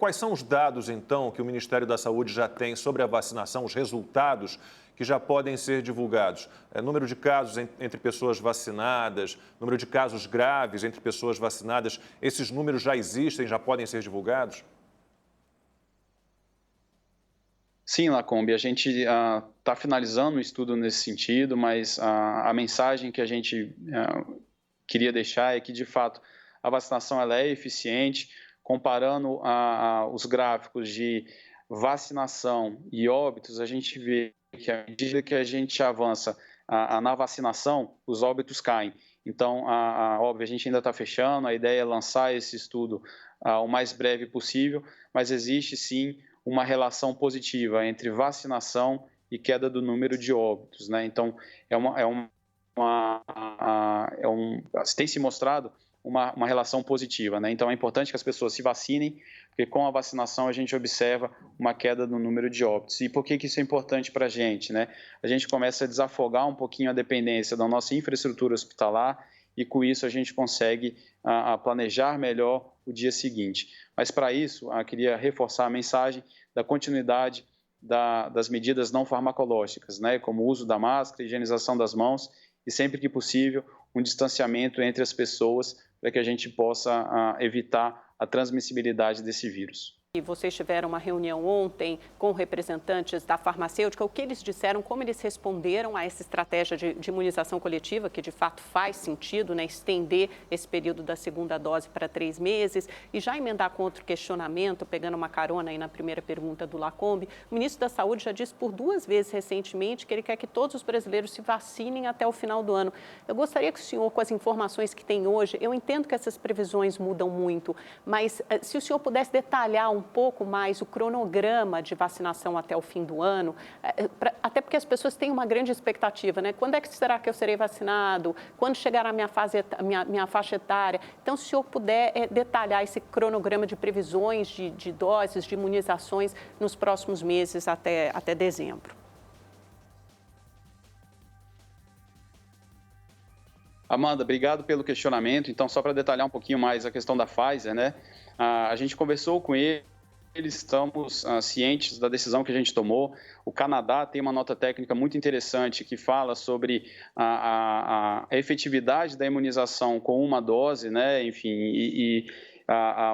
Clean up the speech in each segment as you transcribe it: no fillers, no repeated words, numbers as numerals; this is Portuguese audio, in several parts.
Quais são os dados, então, que o Ministério da Saúde já tem sobre a vacinação, os resultados que já podem ser divulgados? Número de casos entre pessoas vacinadas, número de casos graves entre pessoas vacinadas, esses números já existem, já podem ser divulgados? Sim, Lacombe, a gente está finalizando o estudo nesse sentido, mas a mensagem que a gente queria deixar é que, de fato, a vacinação ela é eficiente. Comparando os gráficos de vacinação e óbitos, a gente vê que, à medida que a gente avança na vacinação, os óbitos caem. Então, óbvio, a gente ainda está fechando, a ideia é lançar esse estudo o mais breve possível, mas existe sim uma relação positiva entre vacinação e queda do número de óbitos, né? Então, tem se mostrado uma relação positiva, né? Então, é importante que as pessoas se vacinem, porque com a vacinação a gente observa uma queda no número de óbitos. E por que isso é importante para a gente, né? A gente começa a desafogar um pouquinho a dependência da nossa infraestrutura hospitalar e, com isso, a gente consegue planejar melhor o dia seguinte. Mas, para isso, eu queria reforçar a mensagem da continuidade das medidas não farmacológicas, né? Como o uso da máscara, higienização das mãos e, sempre que possível, um distanciamento entre as pessoas para que a gente possa evitar a transmissibilidade desse vírus. E vocês tiveram uma reunião ontem com representantes da farmacêutica. O que eles disseram, como eles responderam a essa estratégia de imunização coletiva, que de fato faz sentido, né, estender esse período da segunda dose para 3 meses. E já emendar com outro questionamento, pegando uma carona aí na primeira pergunta do Lacombe, o ministro da Saúde já disse por 2 vezes recentemente que ele quer que todos os brasileiros se vacinem até o final do ano. Eu gostaria que o senhor, com as informações que tem hoje, eu entendo que essas previsões mudam muito, mas se o senhor pudesse detalhar um pouco mais o cronograma de vacinação até o fim do ano, até porque as pessoas têm uma grande expectativa, né? Quando é que será que eu serei vacinado? Quando chegará a minha faixa etária? Então, se o senhor puder detalhar esse cronograma de previsões de doses, de imunizações nos próximos meses até dezembro. Amanda, obrigado pelo questionamento. Então, só para detalhar um pouquinho mais a questão da Pfizer, né? A gente conversou com eles, estamos cientes da decisão que a gente tomou. O Canadá tem uma nota técnica muito interessante que fala sobre a efetividade da imunização com uma dose, né? Enfim,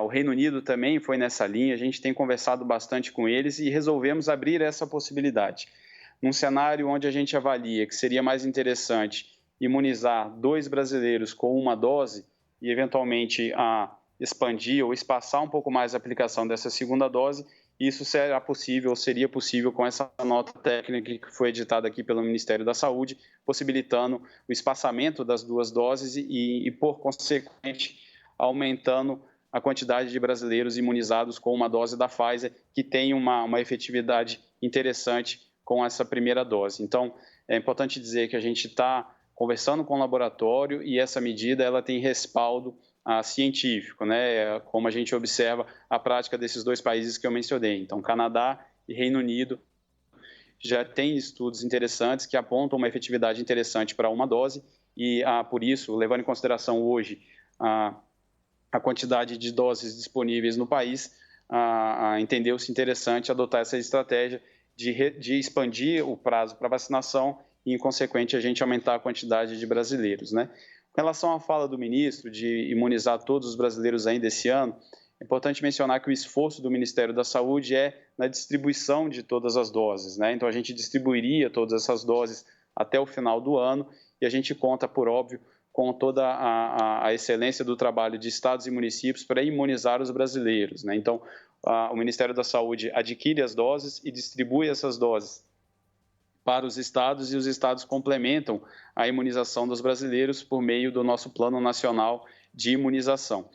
o Reino Unido também foi nessa linha. A gente tem conversado bastante com eles e resolvemos abrir essa possibilidade. Num cenário onde a gente avalia que seria mais interessante imunizar 2 brasileiros com uma dose e, eventualmente, expandir ou espaçar um pouco mais a aplicação dessa segunda dose, isso será possível, ou seria possível com essa nota técnica que foi editada aqui pelo Ministério da Saúde, possibilitando o espaçamento das 2 doses e por consequente, aumentando a quantidade de brasileiros imunizados com uma dose da Pfizer, que tem uma efetividade interessante com essa primeira dose. Então, é importante dizer que a gente está conversando com o laboratório e essa medida ela tem respaldo científico, né? Como a gente observa a prática desses 2 países que eu mencionei. Então, Canadá e Reino Unido já têm estudos interessantes que apontam uma efetividade interessante para uma dose e, por isso, levando em consideração hoje a quantidade de doses disponíveis no país, entendeu-se interessante adotar essa estratégia de expandir o prazo para vacinação e, em consequente, a gente aumentar a quantidade de brasileiros, né? Com relação à fala do ministro de imunizar todos os brasileiros ainda esse ano, é importante mencionar que o esforço do Ministério da Saúde é na distribuição de todas as doses, né? Então, a gente distribuiria todas essas doses até o final do ano e a gente conta, por óbvio, com toda a excelência do trabalho de estados e municípios para imunizar os brasileiros, né? Então, o Ministério da Saúde adquire as doses e distribui essas doses para os estados e os estados complementam a imunização dos brasileiros por meio do nosso Plano Nacional de Imunização.